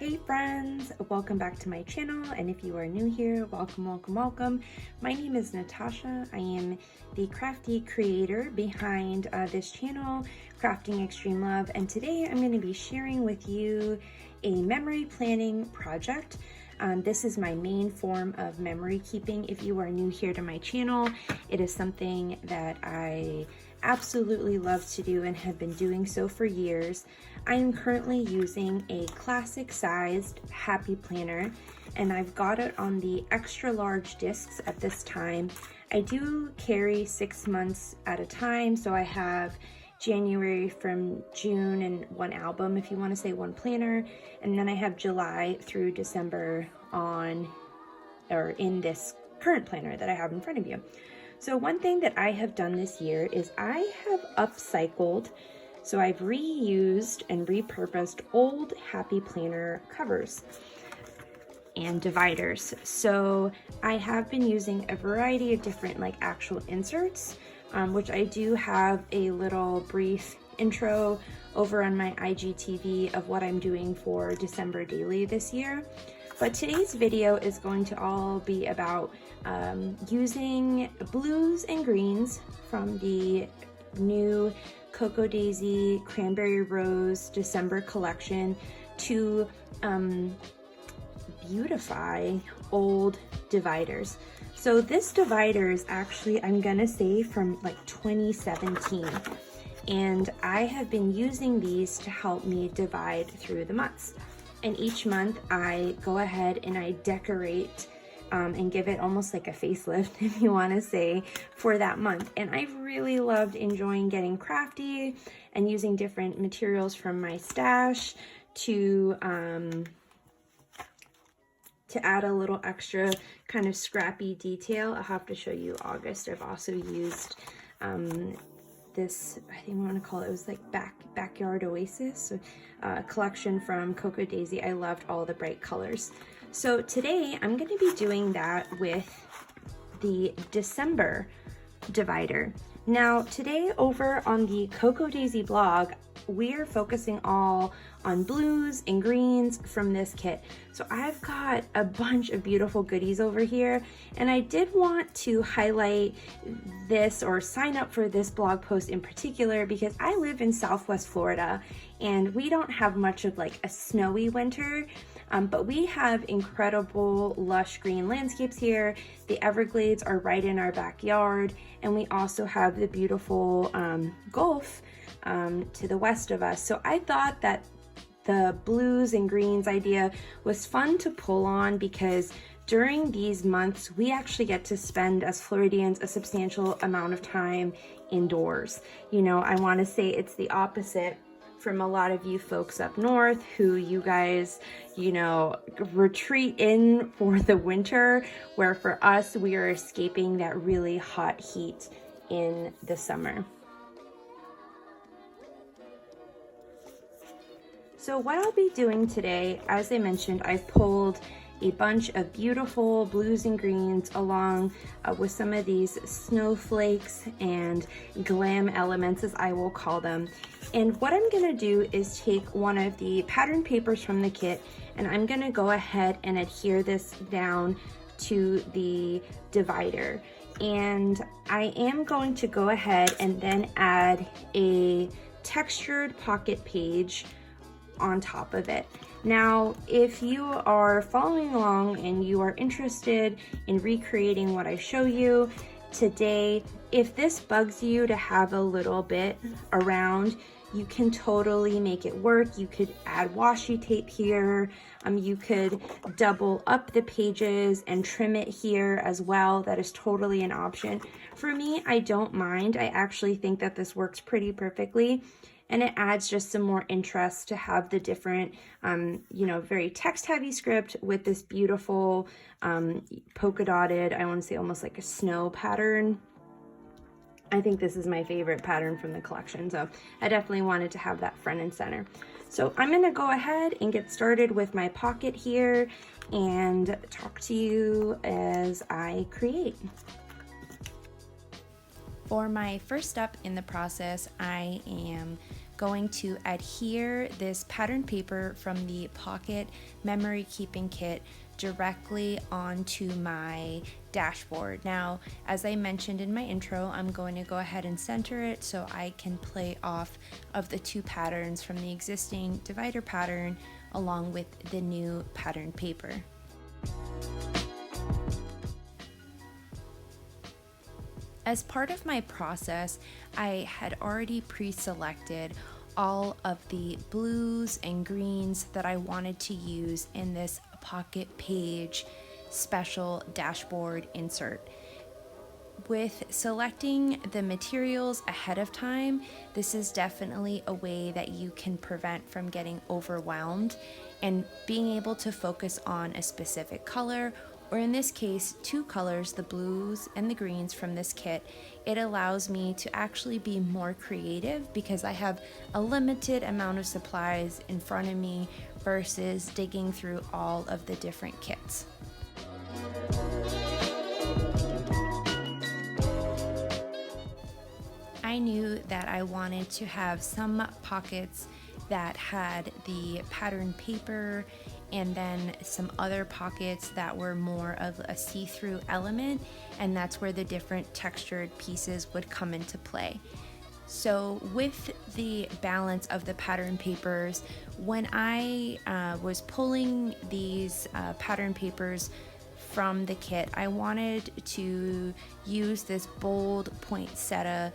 Hey friends, welcome back to my channel, and if you are new here, welcome. My name is Natasha. I am the crafty creator behind this channel, Crafting Extreme Love, and today I'm going to be sharing with you a memory planning project. This is my main form of memory keeping. If you are new here to my channel, it is something that I absolutely love to do and have been doing so for years. I am currently using a classic sized Happy Planner, and I've got it on the extra large discs at this time. I do carry 6 months at a time, so I have January from June and one album, if you want to say one planner, and then I have July through December in this current planner that I have in front of you. So one thing that I have done this year is I have upcycled, so I've reused and repurposed old Happy Planner covers and dividers. So I have been using a variety of different actual inserts, which I do have a little brief intro over on my IGTV of what I'm doing for December daily this year. But today's video is going to all be about using blues and greens from the new Cocoa Daisy Cranberry Rose December collection to beautify old dividers. So this divider is actually, I'm gonna say, from 2017. And I have been using these to help me divide through the months. And each month I go ahead and I decorate and give it almost like a facelift, if you want to say, for that month. And I've really loved enjoying getting crafty and using different materials from my stash to add a little extra kind of scrappy detail. I'll have to show you August. I've also used this, I think I want to call it, was like Backyard Oasis collection from Cocoa Daisy. I loved all the bright colors. So today I'm going to be doing that with the December divider. Now today over on the Cocoa Daisy blog, we are focusing all on blues and greens from this kit. So I've got a bunch of beautiful goodies over here, and I did want to highlight this or sign up for this blog post in particular because I live in Southwest Florida and we don't have much of a snowy winter, but we have incredible lush green landscapes here. The Everglades are right in our backyard, and we also have the beautiful Gulf to the west of us. So I thought that the blues and greens idea was fun to pull on because during these months we actually get to spend as Floridians a substantial amount of time indoors. You know, I want to say it's the opposite from a lot of you folks up north who you guys, retreat in for the winter, where for us we are escaping that really hot heat in the summer. So what I'll be doing today, as I mentioned, I've pulled a bunch of beautiful blues and greens along with some of these snowflakes and glam elements, as I will call them. And what I'm gonna do is take one of the pattern papers from the kit, and I'm gonna go ahead and adhere this down to the divider. And I am going to go ahead and then add a textured pocket page on top of it. Now, if you are following along and you are interested in recreating what I show you today, if this bugs you to have a little bit around, you can totally make it work. You could add washi tape here. You could double up the pages and trim it here as well. That is totally an option. For me, I don't mind. I actually think that this works pretty perfectly. And it adds just some more interest to have the different, very text-heavy script with this beautiful polka dotted, I want to say almost like a snow pattern. I think this is my favorite pattern from the collection, so I definitely wanted to have that front and center. So I'm going to go ahead and get started with my pocket here and talk to you as I create. For my first step in the process, I am going to adhere this pattern paper from the pocket memory keeping kit directly onto my dashboard. Now, as I mentioned in my intro, I'm going to go ahead and center it so I can play off of the two patterns from the existing divider pattern along with the new pattern paper. As part of my process, I had already pre-selected all of the blues and greens that I wanted to use in this pocket page special dashboard insert. With selecting the materials ahead of time, this is definitely a way that you can prevent from getting overwhelmed and being able to focus on a specific color, or in this case, two colors, the blues and the greens from this kit. It allows me to actually be more creative because I have a limited amount of supplies in front of me versus digging through all of the different kits. I knew that I wanted to have some pockets that had the pattern paper and then some other pockets that were more of a see-through element, and that's where the different textured pieces would come into play. So with the balance of the pattern papers, when I was pulling these pattern papers from the kit, I wanted to use this bold poinsettia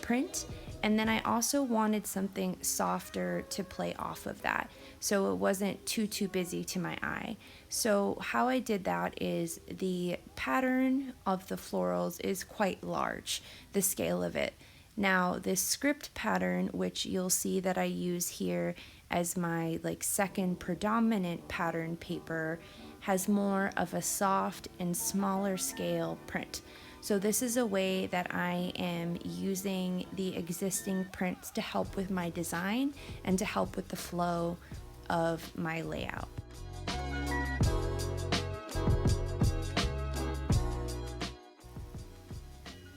print, and then I also wanted something softer to play off of that, so it wasn't too busy to my eye. So how I did that is the pattern of the florals is quite large, the scale of it. Now this script pattern, which you'll see that I use here as my second predominant pattern paper, has more of a soft and smaller scale print. So this is a way that I am using the existing prints to help with my design and to help with the flow of my layout.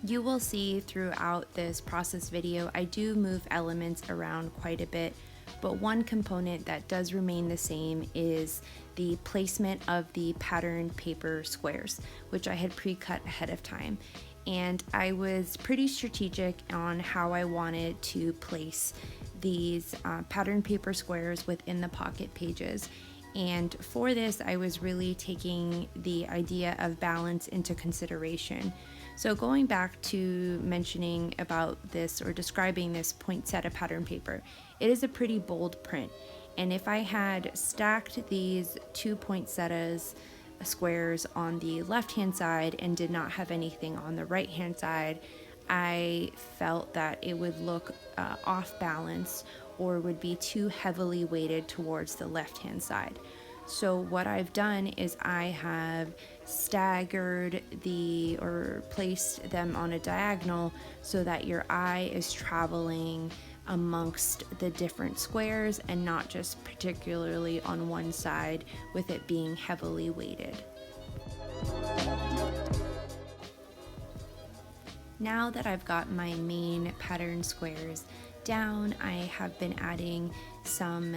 You will see throughout this process video, I do move elements around quite a bit, but one component that does remain the same is the placement of the pattern paper squares, which I had pre-cut ahead of time. And I was pretty strategic on how I wanted to place these pattern paper squares within the pocket pages. And for this, I was really taking the idea of balance into consideration. So going back to mentioning about this or describing this poinsettia pattern paper, it is a pretty bold print. And if I had stacked these two poinsettias squares on the left-hand side and did not have anything on the right-hand side, I felt that it would look off balance or would be too heavily weighted towards the left-hand side. So what I've done is I have staggered or placed them on a diagonal so that your eye is traveling amongst the different squares and not just particularly on one side with it being heavily weighted. Now that I've got my main pattern squares down, I have been adding some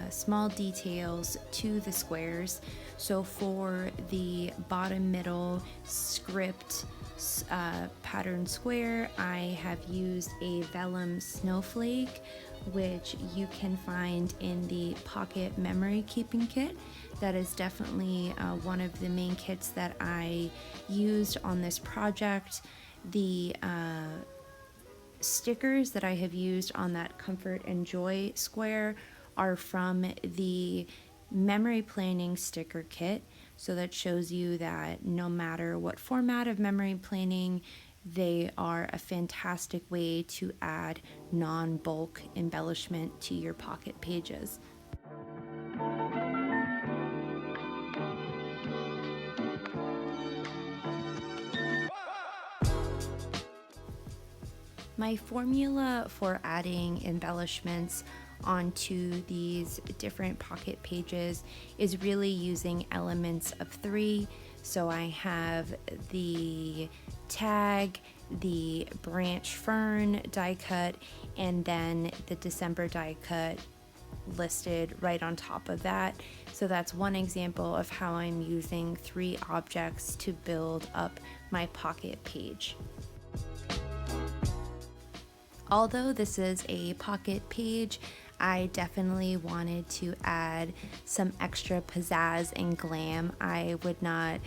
small details to the squares. So for the bottom middle script pattern square, I have used a vellum snowflake, which you can find in the pocket memory keeping kit. That is definitely one of the main kits that I used on this project. The stickers that I have used on that Comfort and Joy square are from the memory planning sticker kit. So that shows you that no matter what format of memory planning, they are a fantastic way to add non-bulk embellishment to your pocket pages. My formula for adding embellishments onto these different pocket pages is really using elements of 3. So I have the tag the branch fern die cut, and then the December die cut listed right on top of that. So that's one example of how I'm using 3 objects to build up my pocket page. Although this is a pocket page, I definitely wanted to add some extra pizzazz and glam. I would not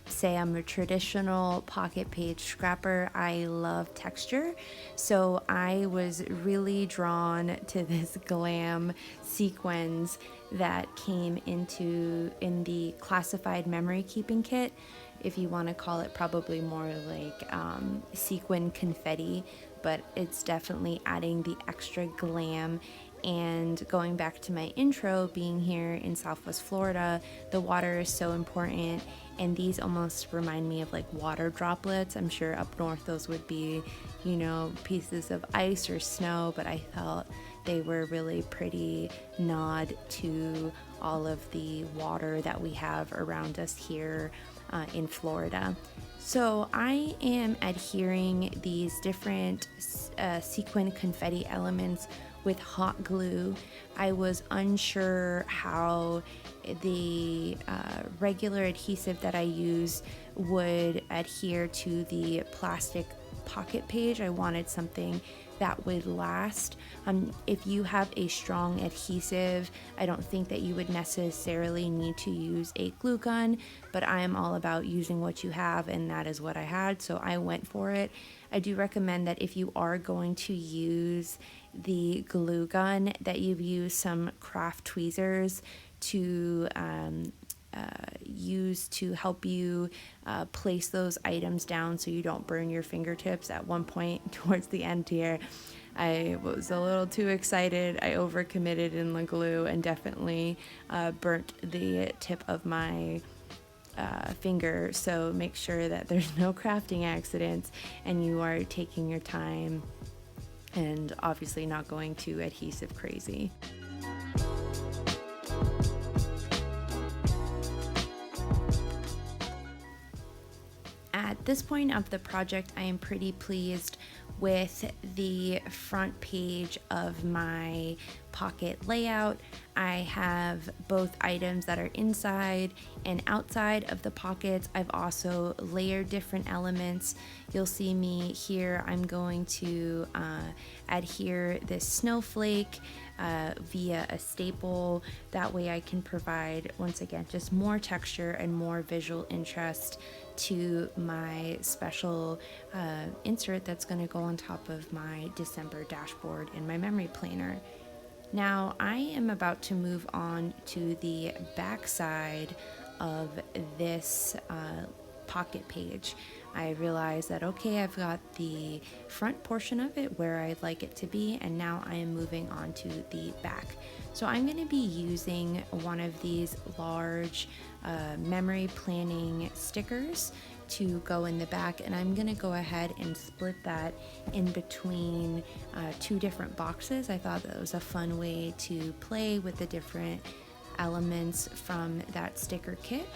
say I'm a traditional pocket page scrapper. I love texture, so I was really drawn to this glam sequins that came in the classified memory keeping kit. If you want to call it probably more like sequin confetti, but it's definitely adding the extra glam. And going back to my intro, being here in Southwest Florida, the water is so important, and these almost remind me of like water droplets. I'm sure up north those would be, you know, pieces of ice or snow, but I felt they were really pretty nod to all of the water that we have around us here in Florida. So I am adhering these different sequin confetti elements with hot glue. I was unsure how the regular adhesive that I use would adhere to the plastic pocket page. I wanted something that would last. If you have a strong adhesive, I don't think that you would necessarily need to use a glue gun, but I am all about using what you have, and that is what I had, so I went for it. I do recommend that if you are going to use the glue gun, that you use some craft tweezers to use to help you place those items down so you don't burn your fingertips. At one point towards the end here, I was a little too excited. I overcommitted in the glue and definitely burnt the tip of my finger. So make sure that there's no crafting accidents and you are taking your time and obviously not going too adhesive crazy. At this point of the project, I am pretty pleased with the front page of my pocket layout. I have both items that are inside and outside of the pockets. I've also layered different elements. You'll see me here. I'm going to adhere this snowflake via a staple. That way I can provide, once again, just more texture and more visual interest to my special insert that's going to go on top of my December dashboard in my memory planner. Now I am about to move on to the back side of this pocket page. I realized that, okay, I've got the front portion of it where I'd like it to be, and now I am moving on to the back. So I'm going to be using one of these large memory planning stickers to go in the back, and I'm going to go ahead and split that in between 2 different boxes. I thought that was a fun way to play with the different elements from that sticker kit.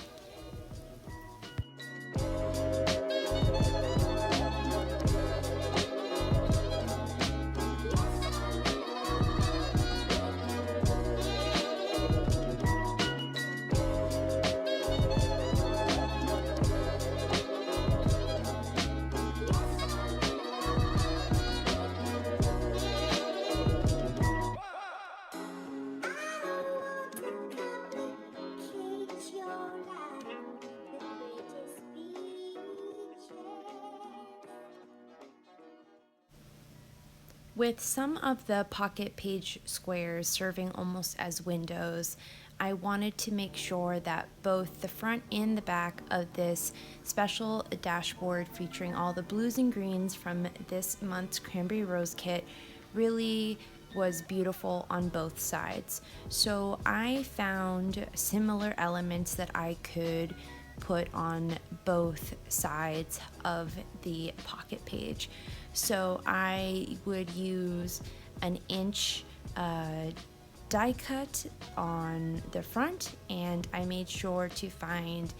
With some of the pocket page squares serving almost as windows, I wanted to make sure that both the front and the back of this special dashboard featuring all the blues and greens from this month's Cranberry Rose kit really was beautiful on both sides. So I found similar elements that I could put on both sides of the pocket page. So I would use an inch die cut on the front, and I made sure to find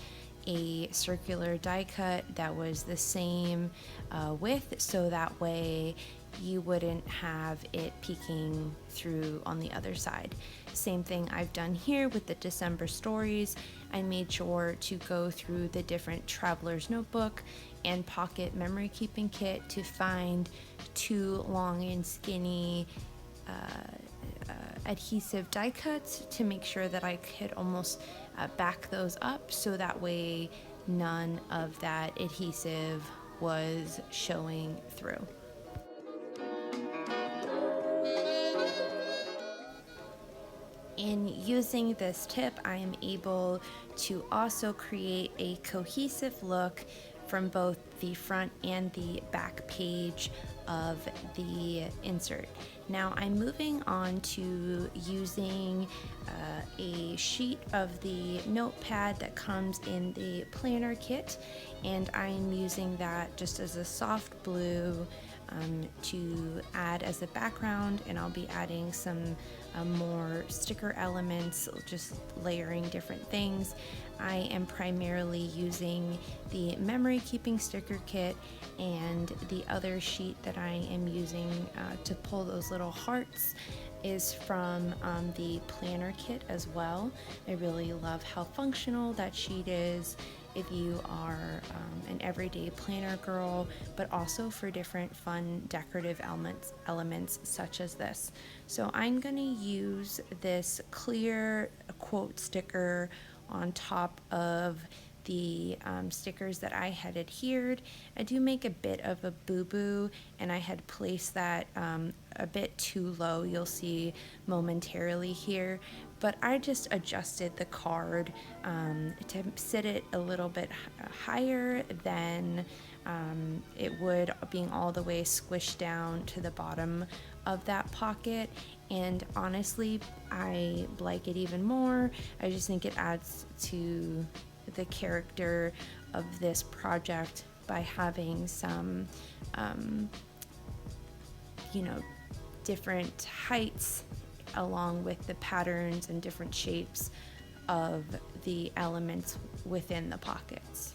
a circular die cut that was the same width, so that way you wouldn't have it peeking through on the other side. Same thing I've done here with the December stories. I made sure to go through the different traveler's notebook and pocket memory keeping kit to find two long and skinny adhesive die cuts to make sure that I could almost back those up, so that way none of that adhesive was showing through. In using this tip, I am able to also create a cohesive look from both the front and the back page of the insert. Now I'm moving on to using a sheet of the notepad that comes in the planner kit, and I am using that just as a soft blue to add as a background, and I'll be adding some more sticker elements, just layering different things. I am primarily using the memory keeping sticker kit, and the other sheet that I am using to pull those little hearts is from the planner kit as well. I really love how functional that sheet is if you are an everyday planner girl, but also for different fun decorative elements such as this. So I'm going to use this clear quote sticker on top of the stickers that I had adhered. I do make a bit of a boo-boo, and I had placed that a bit too low, you'll see momentarily here, but I just adjusted the card to sit it a little bit higher than it would, being all the way squished down to the bottom of that pocket. And honestly, I like it even more. I just think it adds to the character of this project by having some different heights along with the patterns and different shapes of the elements within the pockets.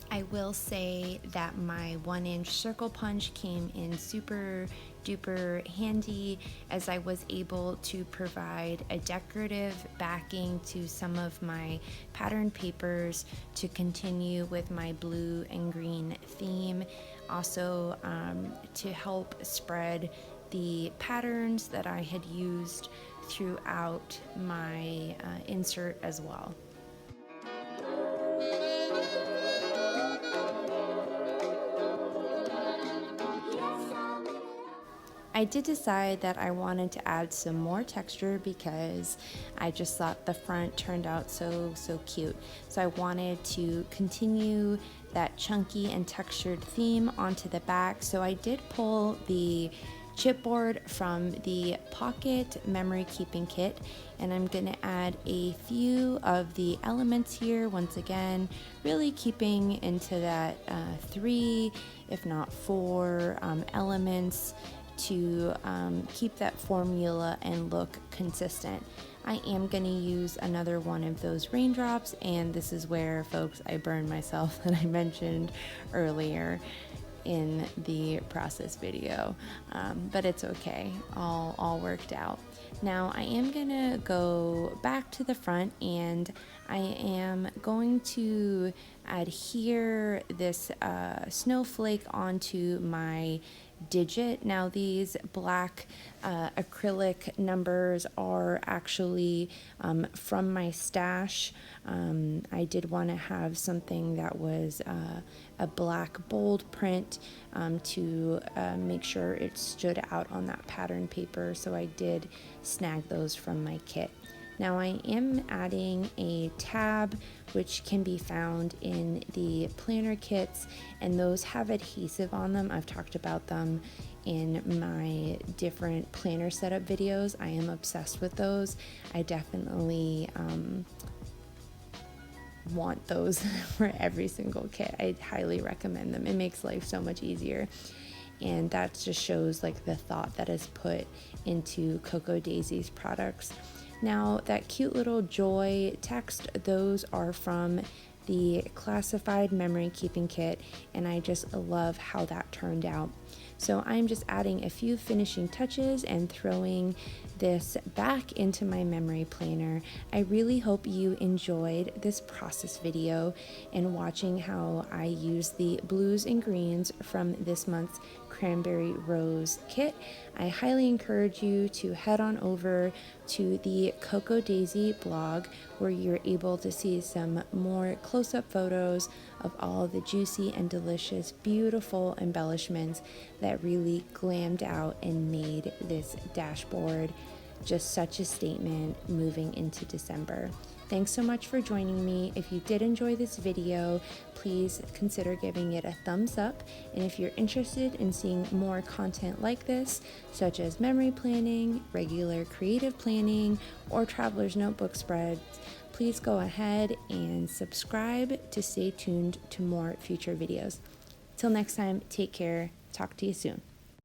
I will say that my 1-inch circle punch came in super duper handy, as I was able to provide a decorative backing to some of my pattern papers to continue with my blue and green theme. Also to help spread the patterns that I had used throughout my insert as well. I did decide that I wanted to add some more texture because I just thought the front turned out so cute. So I wanted to continue that chunky and textured theme onto the back. So I did pull the chipboard from the pocket memory keeping kit, and I'm going to add a few of the elements here, once again really keeping into that 3 if not 4 elements to keep that formula and look consistent. I am going to use another one of those raindrops, and this is where, folks, I burned myself that I mentioned earlier in the process video, but it's okay, all worked out. Now I am gonna go back to the front, and I am going to adhere this snowflake onto my digit. Now these black acrylic numbers are actually from my stash. I did want to have something that was a black bold print to make sure it stood out on that pattern paper, so I did snag those from my kit. Now I am adding a tab, which can be found in the planner kits, and those have adhesive on them. I've talked about them in my different planner setup videos. I am obsessed with those. I definitely want those for every single kit. I highly recommend them. It makes life so much easier. And that just shows like the thought that is put into Cocoa Daisy's products. Now, that cute little joy text, those are from the classified memory keeping kit, and I just love how that turned out. So I'm just adding a few finishing touches and throwing this back into my memory planner. I really hope you enjoyed this process video and watching how I use the blues and greens from this month's cranberry rose kit. I highly encourage you to head on over to the Cocoa Daisy blog, where you're able to see some more close-up photos of all the juicy and delicious, beautiful embellishments that really glammed out and made this dashboard just such a statement moving into December. Thanks so much for joining me. If you did enjoy this video, please consider giving it a thumbs up. And if you're interested in seeing more content like this, such as memory planning, regular creative planning, or traveler's notebook spreads, please go ahead and subscribe to stay tuned to more future videos. Till next time, take care. Talk to you soon.